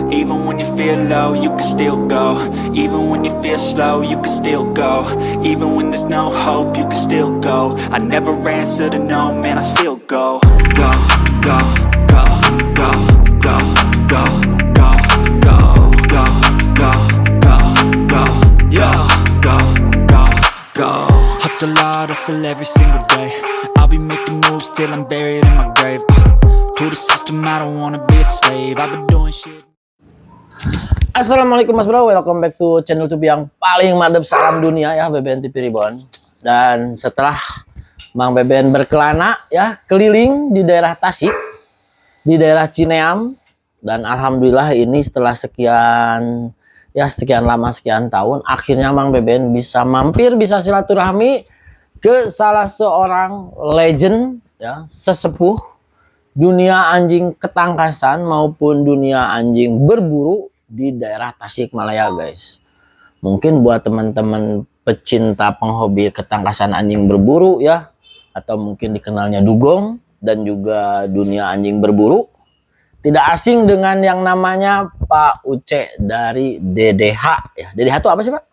Even when you feel low, you can still go. Even when you feel slow, you can still go. Even when there's no hope, you can still go. I never answer to no, man, I still go. Go, go, go, go, go, go, go, go, go, go, go, go, yo, go, go, go. Hustle hard, hustle every single day. I'll be making moves till I'm buried in my grave. To the system, I don't wanna be a slave. I've been doing shit. Assalamualaikum Mas Bro, welcome back to channel YouTube yang paling mantap salam dunia ya, BBN TV Reborn. Dan setelah Mang BBN berkelana ya keliling di daerah Tasik, di daerah Cineam, dan alhamdulillah ini setelah sekian lama sekian tahun akhirnya Mang BBN bisa mampir, bisa silaturahmi ke salah seorang legend ya, sesepuh dunia anjing ketangkasan maupun dunia anjing berburu di daerah Tasikmalaya, guys. Mungkin buat teman-teman pecinta penghobi ketangkasan anjing berburu ya, atau mungkin dikenalnya dugong dan juga dunia anjing berburu, tidak asing dengan yang namanya Pak Uce dari DDH ya. DDH itu apa sih, Pak?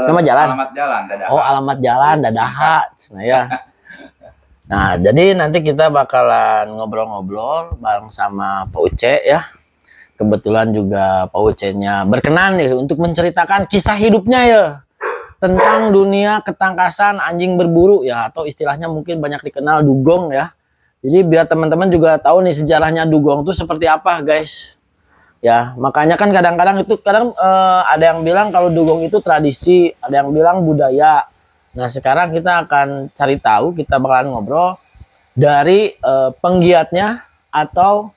Nama jalan? Alamat jalan, Dadaha. Oh, alamat jalan, Dadaha. Nah, ya. Nah, jadi nanti kita bakalan ngobrol-ngobrol bareng sama Pak Uce ya. Kebetulan juga Pak Uce-nya berkenan nih untuk menceritakan kisah hidupnya ya tentang dunia ketangkasan anjing berburu ya, atau istilahnya mungkin banyak dikenal dugong ya. Jadi biar teman-teman juga tahu nih sejarahnya dugong itu seperti apa, guys. Ya, makanya kan kadang-kadang ada yang bilang kalau dugong itu tradisi, ada yang bilang budaya. Nah, sekarang kita akan cari tahu, kita bakalan ngobrol dari penggiatnya atau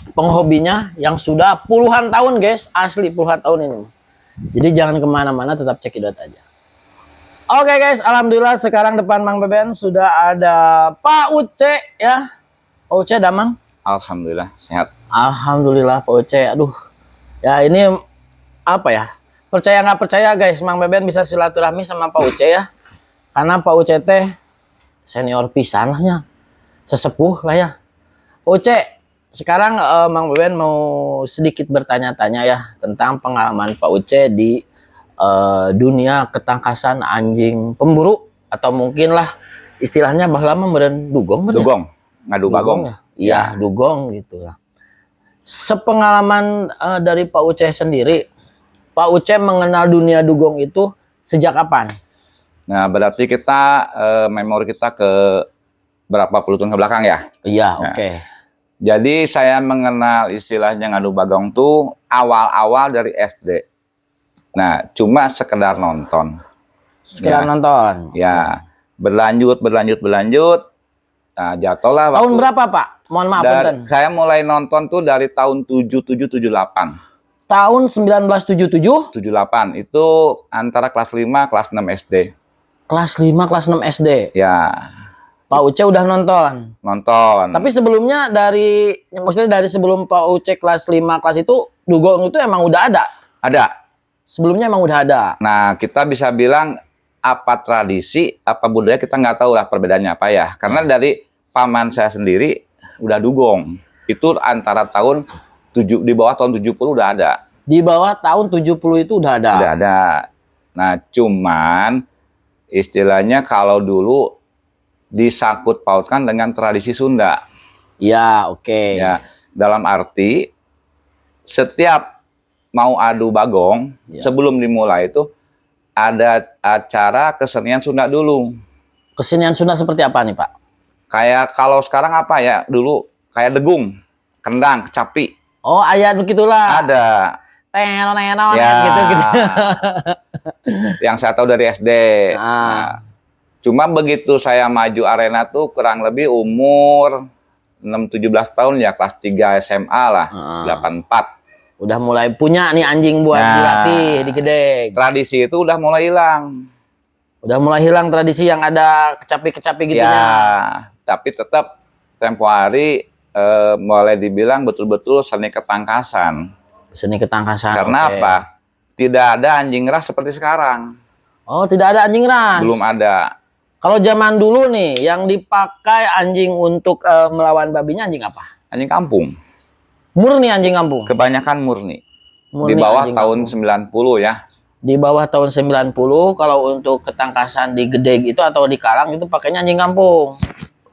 penghobinya yang sudah puluhan tahun, guys, asli puluhan tahun ini. Jadi jangan kemana-mana, tetap cekidot aja. Oke, guys, alhamdulillah sekarang depan Mang BBN sudah ada Pak Uce ya. Pak Uce, damang? Alhamdulillah sehat. Alhamdulillah Pak Uce. Aduh, ya ini apa ya? Percaya nggak percaya, guys, Mang BBN bisa silaturahmi sama Pak Uce ya. Karena Pak Uce teh senior pisan lahnya, sesepuh lah ya. Pak Uce, sekarang Mang BBN mau sedikit bertanya-tanya ya tentang pengalaman Pak Uce di dunia ketangkasan anjing pemburu, atau mungkin lah istilahnya bahwa meren dugong, bener? Dugong, ngadu bagong. Ya? Iya, dugong gitu lah. Sepengalaman dari Pak Uce sendiri, Pak Uce mengenal dunia dugong itu sejak kapan? Nah, berarti kita memori kita ke berapa puluh tahun ke belakang ya? Iya, Nah, oke. Jadi saya mengenal istilahnya ngadu bagong tuh awal-awal dari SD. Nah, cuma sekedar nonton. Sekedar Ya. nonton. Ya, berlanjut. Nah, jatuhlah Tahun waktu. berapa, Pak? Mohon maaf, punten. Saya mulai nonton tuh dari tahun 77-78. Tahun 1977? 78 itu antara kelas 5 kelas 6 SD. Kelas 5, kelas 6 SD. Ya, Pak Uce udah nonton. nonton. Tapi sebelumnya maksudnya dari sebelum Pak Uce kelas 5 kelas itu dugong itu emang udah ada. Ada. Sebelumnya emang udah ada. Nah, kita bisa bilang apa tradisi, apa budaya, kita nggak tahu lah perbedaannya apa ya. Karena dari paman saya sendiri udah dugong. Itu antara tahun di bawah tahun 70 udah ada. Di bawah tahun 70 itu udah ada. Udah ada. Nah, cuman istilahnya kalau dulu disangkut pautkan dengan tradisi Sunda. Ya, oke. Ya, dalam arti setiap mau adu bagong, Ya. sebelum dimulai itu ada acara kesenian Sunda dulu. Kesenian Sunda seperti apa nih, Pak? Kayak kalau sekarang apa ya, dulu kayak degung, kendang, kecapi. Oh, ayat begitulah. Ada. Teno Ya. gitu. Yang saya tahu dari SD. Nah, cuma begitu saya maju arena tuh kurang lebih umur 6-17 tahun ya, kelas 3 SMA lah, 84. Udah mulai punya nih anjing buat dilatih, digedeng. Tradisi itu udah mulai hilang. Udah mulai hilang tradisi yang ada kecapi-kecapi gitunya. Ya, tapi tetap tempo hari mulai dibilang betul-betul seni ketangkasan. Seni ketangkasan. Karena oke. apa? Tidak ada anjing ras seperti sekarang. Oh, tidak ada anjing ras. Belum ada. Kalau zaman dulu nih yang dipakai anjing untuk melawan babinya anjing apa? Anjing kampung. Murni anjing kampung. Kebanyakan murni. Di Murni bawah anjing tahun kampung. 90 ya. Di bawah tahun 90, kalau untuk ketangkasan di Gede gitu atau di Karang itu pakainya anjing kampung.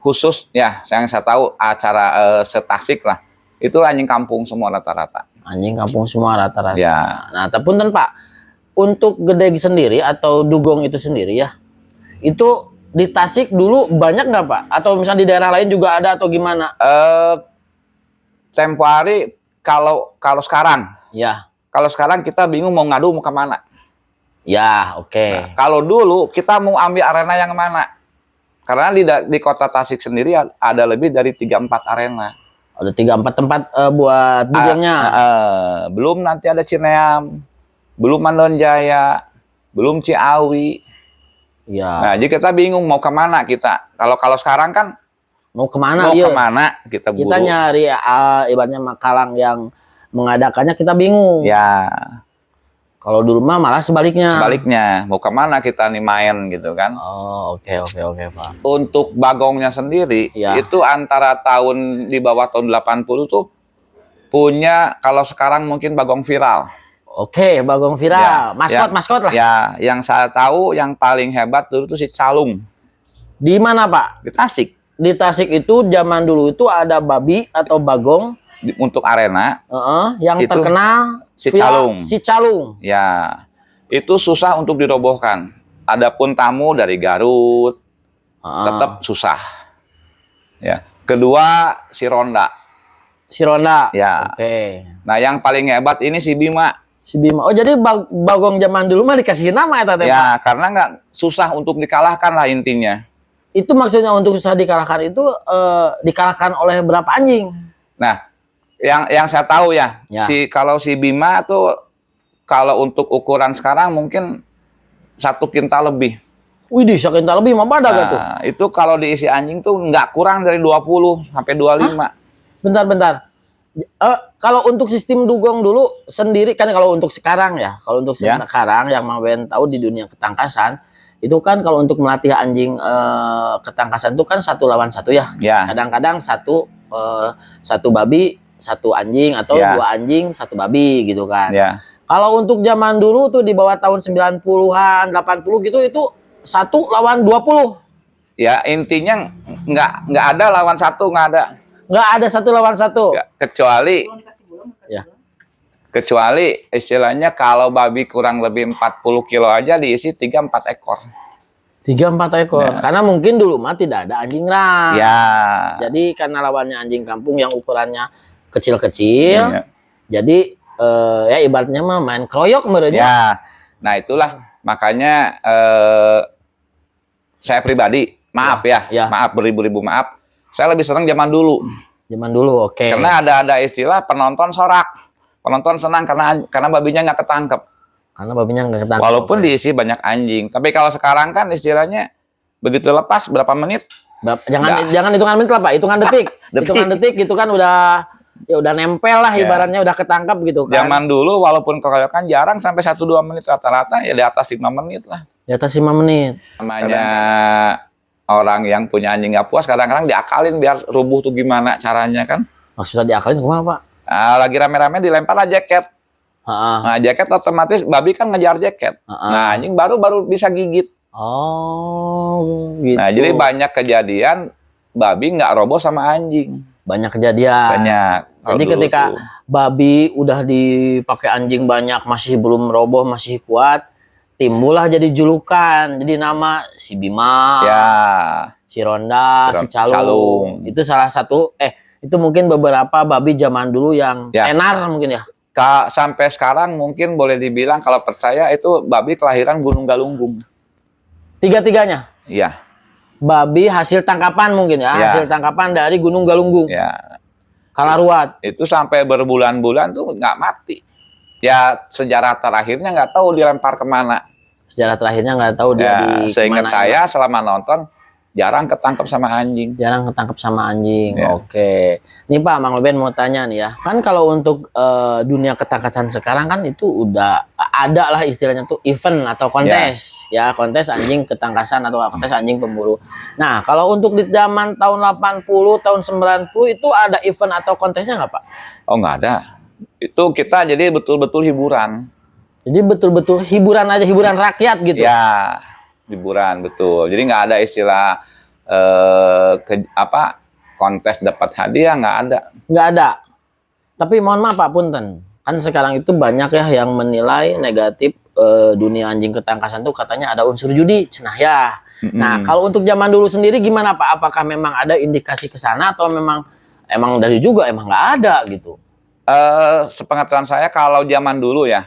Khusus ya, yang saya tahu acara setasik lah. Itu anjing kampung semua rata-rata. Anjing kampung semua rata-rata. Ya. Nah, tapi Pak, untuk Gede sendiri atau Dugong itu sendiri ya, itu di Tasik dulu banyak nggak Pak? Atau misalnya di daerah lain juga ada atau gimana? Tempo hari kalau sekarang, Ya, kalau sekarang kita bingung mau ngadu mau kemana. ya, oke. Nah, kalau dulu kita mau ambil arena yang mana? Karena di kota Tasik sendiri ada lebih dari 3-4 arena. Ada 3-4 tempat buat dugongnya. Belum nanti ada Cineam, belum Mandon Jaya, belum Ciawi. Ya. Nah, jadi kita bingung mau kemana kita. Kalau sekarang kan Mau kemana mau dia? kemana kita buru. Kita nyari ibaratnya Makalang yang mengadakannya kita bingung. Ya, Kalau dulu mah malah sebaliknya. sebaliknya mau kemana kita nih main gitu kan. Oh, oke Pak. Untuk bagongnya sendiri Ya. itu antara tahun di bawah tahun 80 tuh punya, kalau sekarang mungkin bagong viral. Oke, bagong viral. Maskot lah. Ya, yang saya tahu yang paling hebat dulu tuh si Calung Di mana Pak? di Tasik. Di Tasik itu zaman dulu itu ada babi atau bagong Untuk arena yang Itu terkenal si via Calung. Si Calung. ya itu susah untuk dirobohkan. Adapun tamu dari Garut tetap susah. Ya. Kedua si Ronda. Si Ronda. Ya. Oke. Nah, yang paling hebat ini si Bima. Si Bima. Oh, jadi bagong zaman dulu mah dikasih nama ya Tete? Ya, karena nggak susah untuk dikalahkan lah intinya. Itu maksudnya untuk susah dikalahkan itu dikalahkan oleh berapa anjing? Nah, yang saya tahu ya, Ya. kalau si Bima tuh kalau untuk ukuran sekarang mungkin 1 kintal lebih. Widih, sekintal lebih mah badak tuh. Nah, itu kalau diisi anjing tuh nggak kurang dari 20 sampai 25. Bentar. Kalau untuk sistem dugong dulu sendiri kan, kalau untuk sekarang ya, kalau untuk Ya. sekarang yang Mang Ben tahu di dunia ketangkasan itu kan kalau untuk melatih anjing ketangkasan itu kan 1 lawan 1 ya. Ya. Kadang-kadang satu babi 1 anjing atau Ya. 2 anjing 1 babi gitu kan. Ya. Kalau untuk zaman dulu tuh di bawah tahun 90-an, 80 gitu itu 1 lawan 20. Ya, intinya nggak ada lawan 1, nggak ada. Nggak ada 1 lawan 1. Ya, kecuali istilahnya kalau babi kurang lebih 40 kilo aja diisi 3-4 ekor. 3-4 ekor. Ya. Karena mungkin dulu mah tidak ada anjing ras. Ya. Jadi karena lawannya anjing kampung yang ukurannya kecil-kecil. Ya. Jadi ya ibaratnya mah main kroyok merenya. Ya. Nah, itulah makanya saya pribadi, maaf Ya. maaf beribu-ribu maaf. Saya lebih senang zaman dulu. Zaman dulu, oke. Karena ada istilah penonton sorak. Penonton senang karena babinya nggak ketangkep. Karena babinya nggak ketangkep. Walaupun oke. diisi banyak anjing. Tapi kalau sekarang kan istilahnya begitu lepas berapa menit? Jangan hitungan menit lah Pak, hitungan detik. Hitungan detik itu kan udah nempel lah Ya. ibaratnya, udah ketangkep gitu kan. Zaman dulu walaupun keroyokan jarang sampai 1-2 menit, rata-rata ya di atas 5 menit lah. Di atas 5 menit. Namanya orang yang punya anjing nggak puas kadang-kadang diakalin biar rubuh tuh gimana caranya kan. Maksudnya diakalin kumaha Pak? Nah, lagi rame-rame dilempar lah jaket. Heeh. Nah, jaket otomatis babi kan ngejar jaket. Heeh. Nah, anjing baru bisa gigit. Oh, gitu. Nah, jadi banyak kejadian babi nggak roboh sama anjing. Banyak kejadian. Banyak. Kalau Jadi dulu ketika tuh. babi udah dipakai anjing banyak masih belum roboh, masih kuat, timbullah jadi julukan. Jadi nama si Bima, Ya, si Ronda, si Calung. Calung. Itu salah satu itu mungkin beberapa babi zaman dulu yang Ya. tenar mungkin ya. sampai sekarang mungkin boleh dibilang kalau percaya itu babi kelahiran Gunung Galunggung. Tiga-tiganya. Iya. Babi hasil tangkapan mungkin ya, Ya. hasil tangkapan dari Gunung Galunggung. Ya, Kalaruat. itu sampai berbulan-bulan tuh nggak mati. Ya, sejarah terakhirnya nggak tahu dilempar kemana. Sejarah terakhirnya nggak tahu dia Ya, di seingat kemana saya selama nonton jarang ketangkep sama anjing. Jarang ketangkep sama anjing. Ya. Oke. Nih Pak, Mang Beben mau tanya nih ya. Kan kalau untuk dunia ketangkasan sekarang kan itu udah ada lah istilahnya tuh event atau kontes. Ya, kontes anjing ketangkasan atau kontes anjing pemburu. Nah, kalau untuk di zaman tahun 80, tahun 90 itu ada event atau kontesnya nggak Pak? Oh, nggak ada. Itu kita jadi betul-betul hiburan. Jadi betul-betul hiburan aja, hiburan rakyat gitu. Ya, hiburan betul. Jadi nggak ada istilah kontes dapat hadiah, nggak ada. Nggak ada. Tapi mohon maaf Pak Punten, kan sekarang itu banyak ya yang menilai negatif dunia anjing ketangkasan tuh katanya ada unsur judi, cenah ya. Nah, kalau untuk zaman dulu sendiri gimana Pak? Apakah memang ada indikasi ke sana atau memang dari juga emang nggak ada gitu? Sepengetahuan saya kalau zaman dulu ya,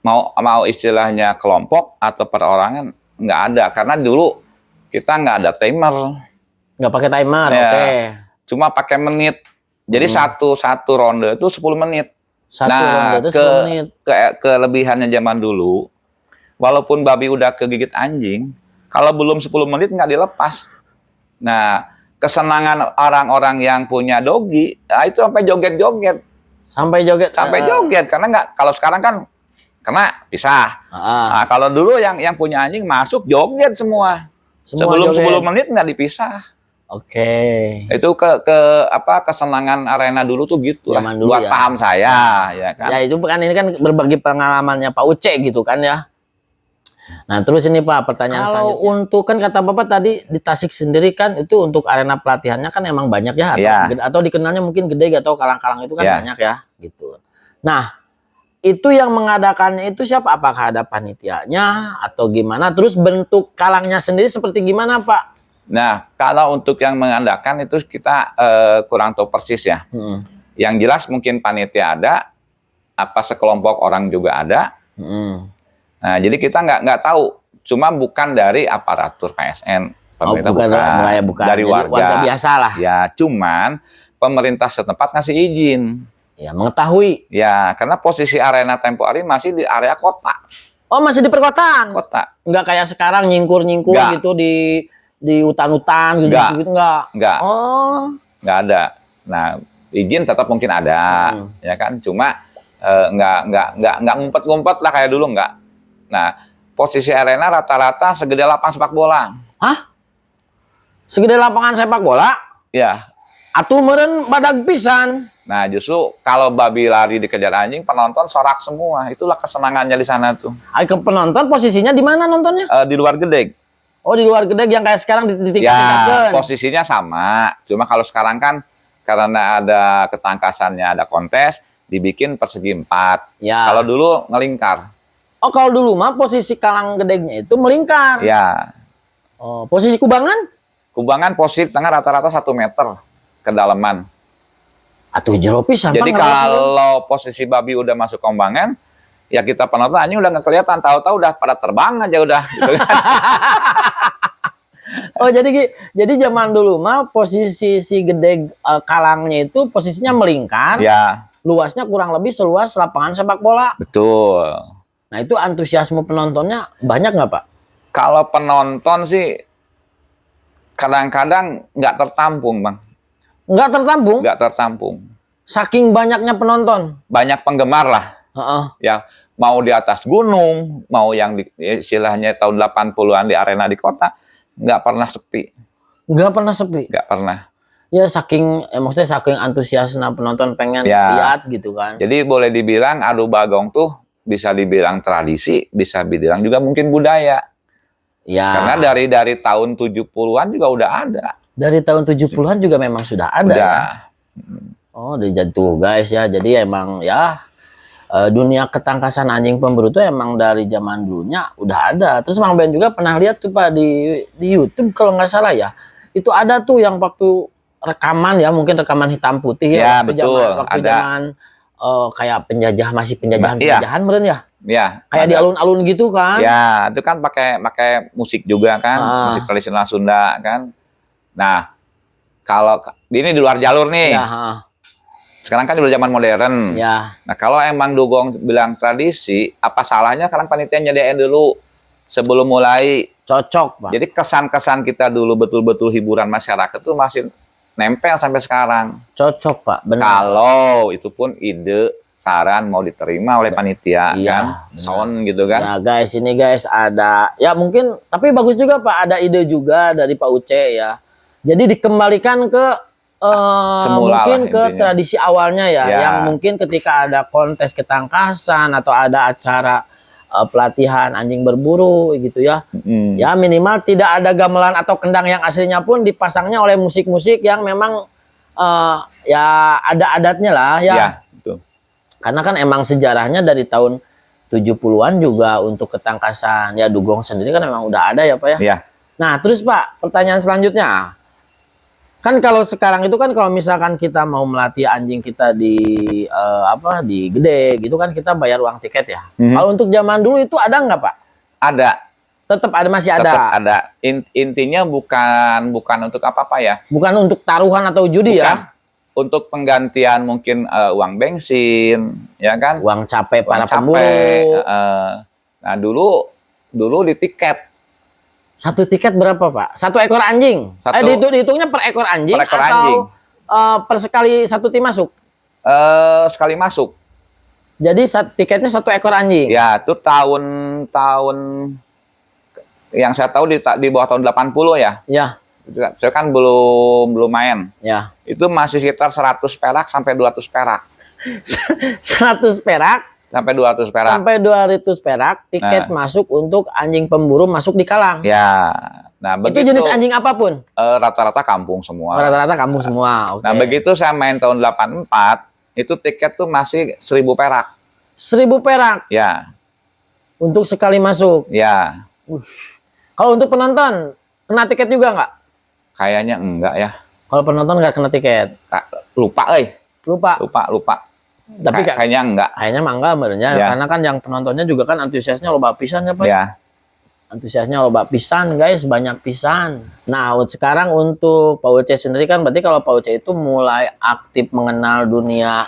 mau istilahnya kelompok atau perorangan nggak ada, karena dulu kita nggak ada timer. Nggak pakai timer, Ya. oke. Cuma pakai menit. Jadi satu ronde itu 10 menit. Satu ronde itu 10 menit. Kelebihannya zaman dulu, walaupun babi udah kegigit anjing, kalau belum 10 menit nggak dilepas. Nah, kesenangan orang-orang yang punya dogi, nah itu sampai joget-joget. Sampai joget. Sampai joget, karena nggak, kalau sekarang kan kena pisah. Nah, kalau dulu yang punya anjing masuk joget semua. Sebelum joget. 10 menit nggak dipisah. Oke. Itu kesenangan arena dulu tuh gitu lah. Zaman dulu Buat ya. paham saya, ya kan. Ya itu kan ini kan berbagi pengalamannya Pak Uce gitu kan ya. Nah terus ini Pak pertanyaan selanjutnya. Kalau untuk kan kata Bapak tadi di Tasik sendiri kan itu untuk arena pelatihannya kan emang banyak ya. Atau dikenalnya mungkin gede atau kalang-kalang itu kan banyak ya gitu. Nah itu yang mengadakannya itu siapa? Apakah ada panitianya atau gimana? Terus bentuk kalangnya sendiri seperti gimana Pak? Nah, kalau untuk yang mengadakan itu kita kurang tahu persis ya. Yang jelas mungkin panitia ada, apa sekelompok orang juga ada. Nah, jadi kita nggak tahu. Cuma bukan dari aparatur PSN, pemerintah bukan. Dari warga biasa lah. Ya, cuman pemerintah setempat ngasih izin. Ya, mengetahui. Ya, karena posisi arena tempo hari masih di area kota. Oh, masih di perkotaan? Kota. Nggak kayak sekarang nyingkur-nyingkur gitu di hutan-hutan gitu, Nggak. Oh. Nggak ada. Nah, izin tetap mungkin ada, ya kan? Cuma nggak ngumpet-ngumpet lah kayak dulu, nggak. Nah, posisi arena rata-rata segede lapangan sepak bola. Hah? Segede lapangan sepak bola? Ya. Atuh meureun badag pisan. Nah, justru kalau babi lari dikejar anjing, penonton sorak semua. Itulah kesenangannya di sana tuh. Ke penonton posisinya di mana nontonnya? Di luar gedeg. Oh, di luar gedeg yang kayak sekarang di titik Ya, posisinya sama. Cuma kalau sekarang kan karena ada ketangkasannya, ada kontes, dibikin persegi 4. Ya. Kalau dulu ngelingkar. Oh, kalau dulu mah posisi kalang gedegnya itu melingkar. Ya. Oh, posisi kubangan? Kubangan posisi tengah rata-rata 1 meter kedalaman. Atuh jero pisan. Jadi kalau posisi babi udah masuk kombangan, ya kita penonton anjing udah nggak kelihatan, tahu-tahu udah pada terbang aja udah. Gitu. Oh jadi zaman dulu mah posisi si gedeg kalangnya itu posisinya melingkar. Ya. Luasnya kurang lebih seluas lapangan sepak bola. Betul. Nah itu antusiasme penontonnya banyak nggak Pak? Kalau penonton sih kadang-kadang nggak tertampung Bang. Nggak tertampung? Nggak tertampung. Saking banyaknya penonton? Banyak penggemar lah. Ya, mau di atas gunung, mau yang istilahnya tahun 80-an di arena di kota, nggak pernah sepi. Nggak pernah sepi? Nggak pernah. Ya maksudnya saking antusiasnya penonton pengen lihat gitu kan. Jadi boleh dibilang adu bagong tuh bisa dibilang tradisi, bisa dibilang juga mungkin budaya. Ya. Karena dari tahun 70-an juga udah ada. Dari tahun 70-an juga memang sudah ada ya. Oh, tuh guys ya. Jadi emang ya dunia ketangkasan anjing pemburu itu emang dari zaman dulunya udah ada. Terus Mang Ben juga pernah lihat tuh Pak di YouTube kalau nggak salah ya. Itu ada tuh yang waktu rekaman ya, mungkin rekaman hitam putih ya. Betul. Waktu zaman kayak penjajahan meren ya. Ya, kayak di alun-alun gitu kan? Ya, itu kan pakai musik juga kan, musik tradisional Sunda kan. Nah, kalau ini di luar jalur nih. Ya, sekarang kan udah zaman modern. Ya. Nah, kalau emang dugong bilang tradisi, apa salahnya sekarang panitia nyediain dulu sebelum mulai Cocok, Pak. Jadi kesan-kesan kita dulu betul-betul hiburan masyarakat tuh masih nempel sampai sekarang. Cocok, Pak. Benar. Kalau itu pun ide, saran mau diterima oleh panitia Iya, kan, benar. sound gitu kan. Ya guys, ini guys ada ya mungkin tapi bagus juga Pak, ada ide juga dari Pak Uce ya. Jadi dikembalikan ke Semula mungkin lah ke intinya. tradisi awalnya ya, Ya. yang mungkin ketika ada kontes ketangkasan atau ada acara pelatihan anjing berburu gitu ya. Mm. Ya minimal tidak ada gamelan atau kendang yang aslinya pun dipasangnya oleh musik-musik yang memang ya ada adatnya lah ya. Ya, betul. Karena kan emang sejarahnya dari tahun 70-an juga untuk ketangkasan. Ya dugong sendiri kan memang udah ada ya Pak ya. Iya. Nah terus Pak, pertanyaan selanjutnya. Kan kalau sekarang itu kan kalau misalkan kita mau melatih anjing kita di di gede gitu kan kita bayar uang tiket ya. Kalau untuk zaman dulu itu ada nggak Pak? Ada. Tetap ada, masih Tetap ada. ada. Intinya bukan untuk apa-apa ya. Bukan untuk taruhan atau judi Bukan. ya. Untuk penggantian mungkin uang bensin, ya kan? Uang capek para Uang capek. pemburu. Nah dulu di tiket. Satu tiket berapa Pak? Satu ekor anjing? Dihitungnya per ekor anjing Per ekor atau anjing. Per sekali satu tim masuk? Sekali masuk. Jadi tiketnya satu ekor anjing? Ya, itu tahun yang saya tahu di bawah tahun 80 ya. Ya. Saya kan belum main. Ya. Itu masih sekitar 100 perak sampai 200 perak. 100 perak Sampai 200 perak. sampai 200 perak tiket masuk untuk anjing pemburu masuk di Kalang. Ya. Nah, Itu begitu jenis anjing apapun? rata-rata kampung semua. Rata-rata kampung semua. Oke. Nah, begitu saya main tahun 84, itu tiket tuh masih 1000 perak. 1000 perak Ya. untuk sekali masuk. Ya. Kalau untuk penonton kena tiket juga nggak? Kayaknya enggak ya. Kalau penonton nggak kena tiket? Lupa, Lupa. Lupa. Tapi Kayaknya enggak. kayaknya mangga sebenarnya Ya. karena kan yang penontonnya juga kan antusiasnya loba pisan ya Pak. Ya. Antusiasnya loba pisan guys, banyak pisan. Nah sekarang untuk Pak Uce sendiri kan berarti kalau Pak Uce itu mulai aktif mengenal dunia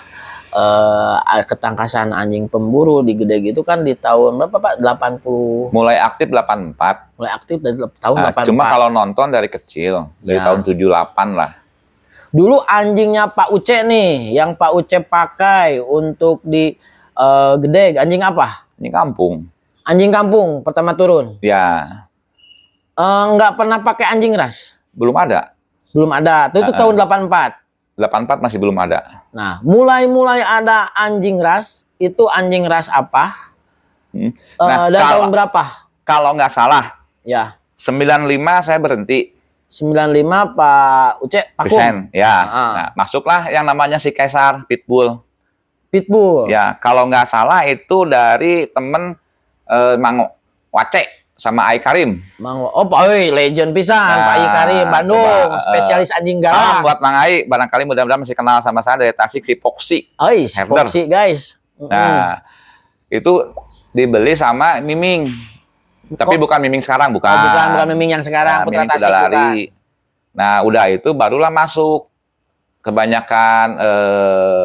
ketangkasan anjing pemburu di gede gitu kan di tahun berapa Pak? 80. Mulai aktif 84. Mulai aktif dari tahun 84. Cuma kalau nonton dari kecil, dari Ya. tahun 78 lah. Dulu anjingnya Pak Uce nih, yang Pak Uce pakai untuk di gede, anjing apa? Ini kampung. Anjing kampung, pertama turun. Ya, Nggak pernah pakai anjing ras? belum ada. Belum ada, itu tahun 84. 84 masih belum ada. Nah, mulai ada anjing ras, itu anjing ras apa? Nah, Dan tahun berapa? Kalau nggak salah, Ya, 95 saya berhenti. 95 Pak Uce pakum. Pisen, ya. Ah. Nah, masuklah yang namanya si Kaisar Pitbull. Pitbull. Ya, kalau nggak salah itu dari temen Mang Wace sama Ai Karim. Oh, Pak Oi, legend pisan, Pak I Karim, Bandung, coba, spesialis anjing Salam galak. buat Mang Ai, barangkali mudah-mudahan masih kenal sama saya dari Tasik, si Foxy. Oi, Herder. Foxy guys. Nah, itu dibeli sama Miming. Tapi bukan Miming sekarang, bukan. Bukan Miming yang sekarang, Nah, Putra Miming Tasik udah bukan. lari. Nah, udah itu barulah masuk. Kebanyakan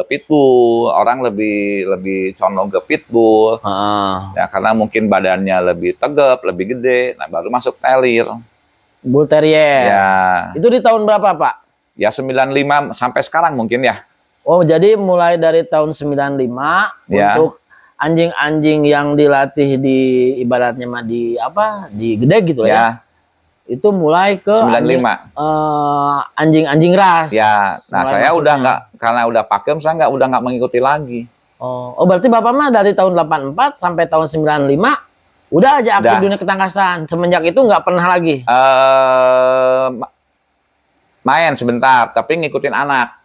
pitbull, orang lebih condong ke pitbull. Heeh. Ya, karena mungkin badannya lebih tegap, lebih gede. Nah, baru masuk terrier. Bull Terrier. Ya, Itu di tahun berapa, Pak? ya 95 sampai sekarang mungkin ya. Oh, jadi mulai dari tahun 95 Ya. untuk anjing-anjing yang dilatih di ibaratnya mah di apa? Di gede gitu lah ya. Ya, Itu mulai ke 95. anjing-anjing ras. Ya, nah Mulai saya masuknya. udah nggak, karena udah pakem, saya udah nggak mengikuti lagi. Oh, berarti Bapak mah dari tahun 84 sampai tahun 95 udah aja aktif Udah. dunia ketangkasan. Semenjak itu nggak pernah lagi. Main sebentar, tapi ngikutin anak.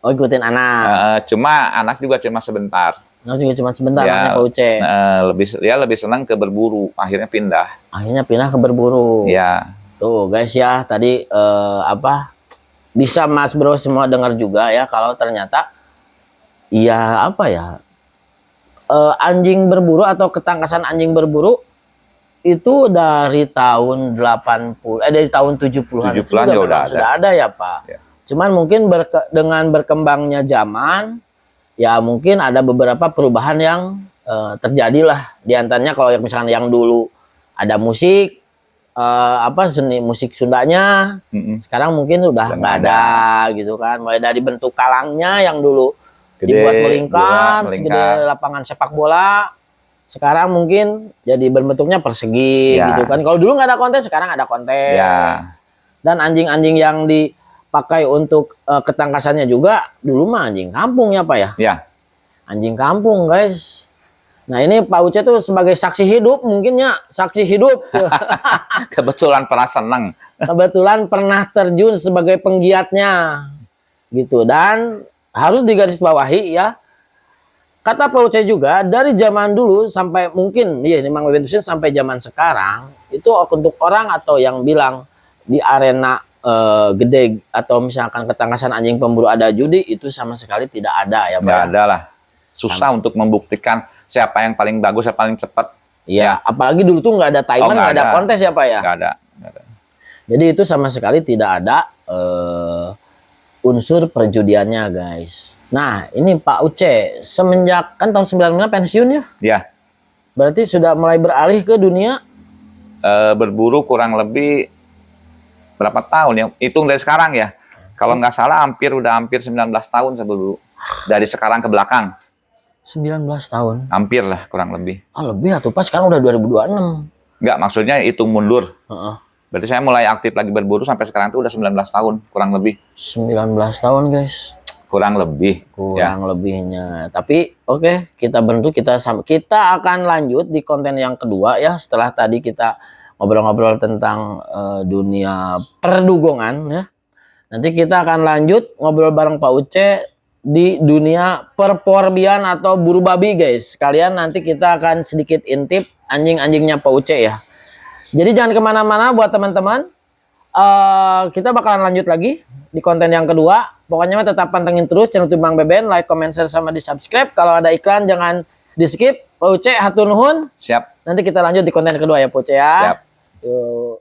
Oh, ikutin anak. Cuma anak juga cuma sebentar. Nah, juga cuma sebentar Ya, anaknya Pak Uce. lebih senang ke berburu, akhirnya pindah. Akhirnya pindah ke berburu. Ya, Tuh guys ya, tadi bisa Mas Bro semua dengar juga ya kalau ternyata iya anjing berburu atau ketangkasan anjing berburu itu dari tahun 80 dari tahun 70-an 70-an juga udah memang ada. sudah ada ya Pak. Ya. Cuman mungkin dengan berkembangnya zaman ya mungkin ada beberapa perubahan yang terjadilah. Di antaranya kalau misalkan yang dulu ada musik apa seni musik Sundanya. Sekarang mungkin udah nggak ada gitu kan. Mulai dari bentuk kalangnya yang dulu dibuat melingkar, segede lapangan sepak bola. Sekarang mungkin jadi berbentuknya persegi gitu kan. Kalau dulu nggak ada kontes, sekarang ada kontes. Dan anjing-anjing yang dipakai untuk ketangkasannya juga dulu mah anjing kampung ya Pak ya? Ya. Anjing kampung guys. Nah ini Pak Uce tuh sebagai saksi hidup mungkinnya saksi hidup. Kebetulan pernah seneng. Kebetulan pernah terjun sebagai penggiatnya gitu. Dan harus digarisbawahi ya. Kata Pak Uce juga dari zaman dulu sampai mungkin ya ini Mang Beben sampai zaman sekarang itu untuk orang atau yang bilang di arena gede atau misalkan ketangkasan anjing pemburu ada judi itu sama sekali tidak ada ya Pak. Nggak ada lah. Susah untuk membuktikan siapa yang paling bagus, siapa paling cepat. Iya, apalagi dulu tuh nggak ada timer, nggak ada kontes ya Pak ya. Nggak ada. Jadi itu sama sekali tidak ada unsur perjudiannya guys. Nah ini Pak Uce semenjak kan tahun 95 pensiun ya? Ya. Berarti sudah mulai beralih ke dunia berburu kurang lebih berapa tahun ya? Hitung dari sekarang ya. Kalau nggak salah hampir 19 tahun saya berburu. Dari sekarang ke belakang. 19 tahun. Hampir lah kurang lebih. Ah lebih atau pas sekarang udah 2026. Enggak, maksudnya hitung mundur. Berarti saya mulai aktif lagi berburu sampai sekarang itu udah 19 tahun kurang lebih. 19 tahun guys. Kurang lebih. Kurang lebihnya. Tapi oke, kita bentuk kita akan lanjut di konten yang kedua ya setelah tadi kita ngobrol-ngobrol tentang dunia perdugongan ya. Nanti kita akan lanjut ngobrol bareng Pak Uce di dunia perporbian atau buru babi guys. Sekalian nanti kita akan sedikit intip anjing-anjingnya Pak Uce ya. Jadi jangan kemana-mana buat teman-teman. Kita bakalan lanjut lagi di konten yang kedua. Pokoknya tetap pantengin terus channel YouTube Mang Beben, like, comment, share, sama di subscribe. Kalau ada iklan jangan di skip. Pak Uce hatur nuhun. Siap. Nanti kita lanjut di konten kedua ya Pak Uce ya. Siap. Yuk.